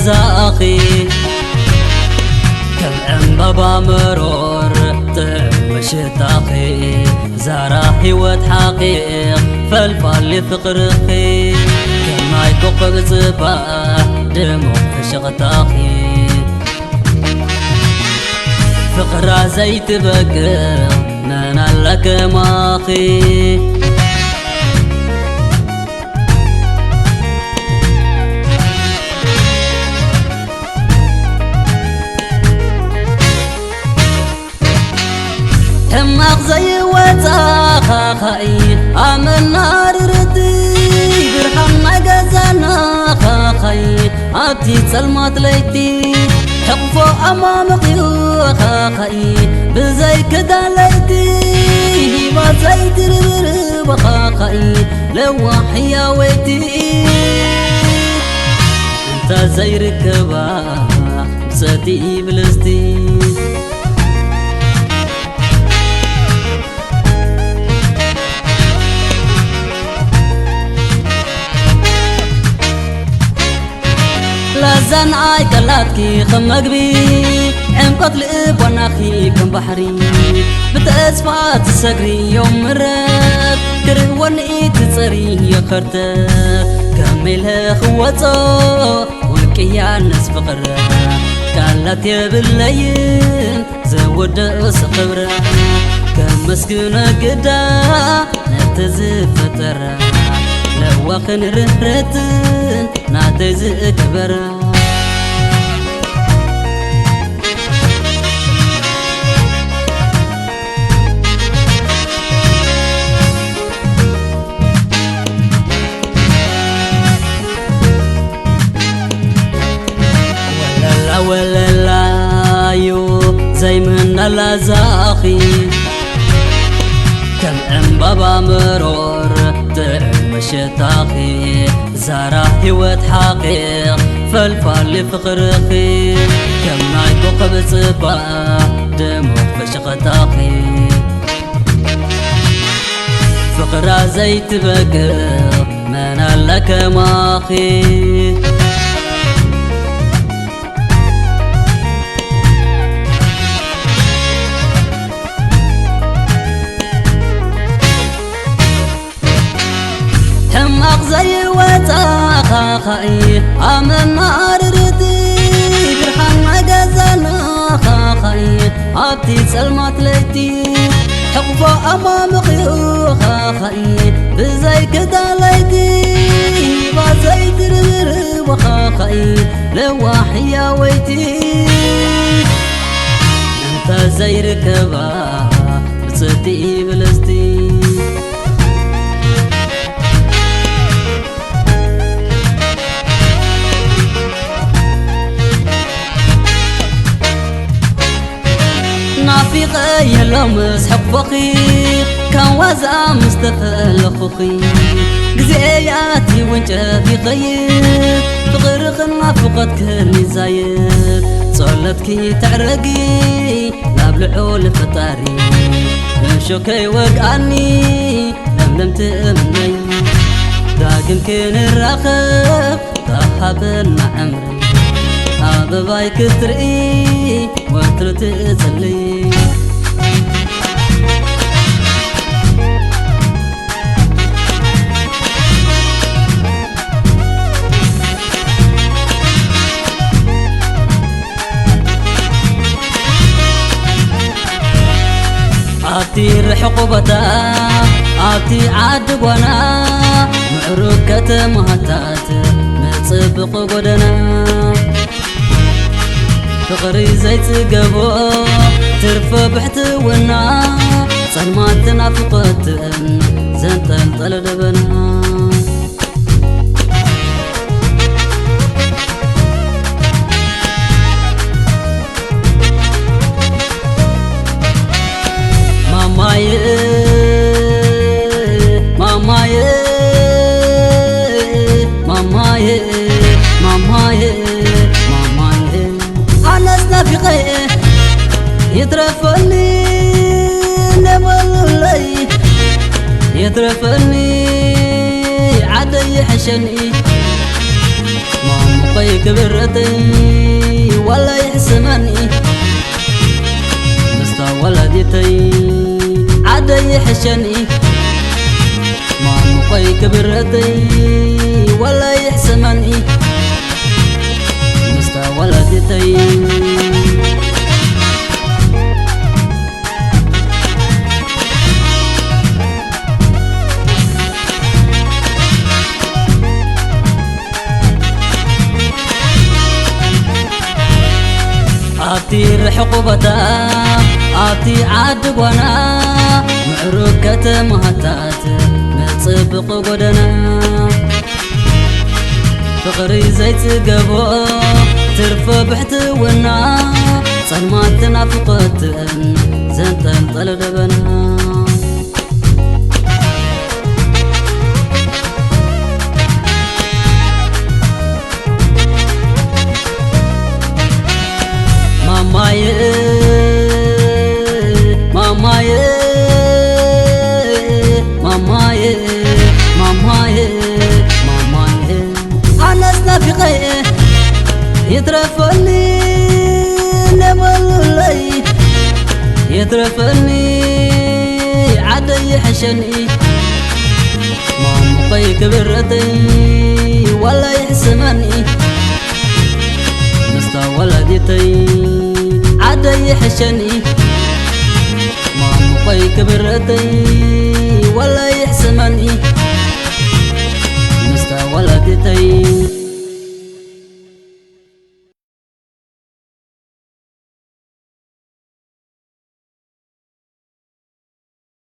لزاقي كم أنبابا مرور مشتاقي زارا حيوت حقيق فالفال فقرخي كما يكوك بزبا دمو فشغتاقي فقرا زيت بقر نانا لك ماخي هماق زي وطاقا خاي عمل نار ردي برحم مقزانا خاي عبتي تسلمات ليتي حقفو أمام قيوخا خاي بزي كدا ليتي ما زي تربرب خاي لوحي يا ويتي انت زي ركبا بساتي بلستي لازن عاي كلاتكي خمقبي عمقت لقب وناخي كم بحري بتأسفات السقري يوم مرات كره ونقي تتصري يا خرتك كملها خواتو ولكيا الناس فقرة كالات يا بالليل زود صقبرة كم مسكنة قدا نتزف فترة لو خن رهرتن نعتز كبرا ولا لا يو زي من لزاقي كم أنبابا مرور مشتاقي زارا حيوت حقيق فالفال فقرخي كم نايكو قبصبا دموك فشغتاقي فقرا زيت بقر من لك ماخي هماق زي وطاقا خاي عمل نار ردي برحم مقزانا خاي عبتي تسلمات ليتي حقفو أمام قيوخا خاي بزي كدا ليتي ما زي تربرب خاي لوحي يا ويتي انت زي ركبا بصدي بلستي نافقة يلو مسحق بقي كان وزا مستفل خوخي قزياتي وانجافي غيب بغرق نافقت كرني زايد صولتكي تعرقي لابلعول فطاري شوكي وقعني لملم تأمني داقم كين الرخب تحبن مع عمري أبباي كترقي وترت تسلي عطي حقوبتا عطي عدقنا معركة مهتات متصبق قدنا فقري زيت قبو ترف بحتونا صلماتنا فقدن زنتن طلبنا ماماي ماماي ماماي ماماي نافقي يترفني نملي يترفني عدي حشني ما مقي كبرتي ولا يحسمني مستا ولدتي عدي يحشني ما مقي كبرتي ولا يحسمني مستا ولدتي أطير حقوبتا أطي عاد وانا معركة مهتات نصبق قدنا فقري زيت قبو ترف بحت ونا صنمات نافقت زنتن طلب دبنا ماماي أنا سنافقي يترفني نملولي يترفني عدي يحشني مامقي كبرتي ولا يحسمني مستا ولدتي عدي يحشني مامقي كبرتي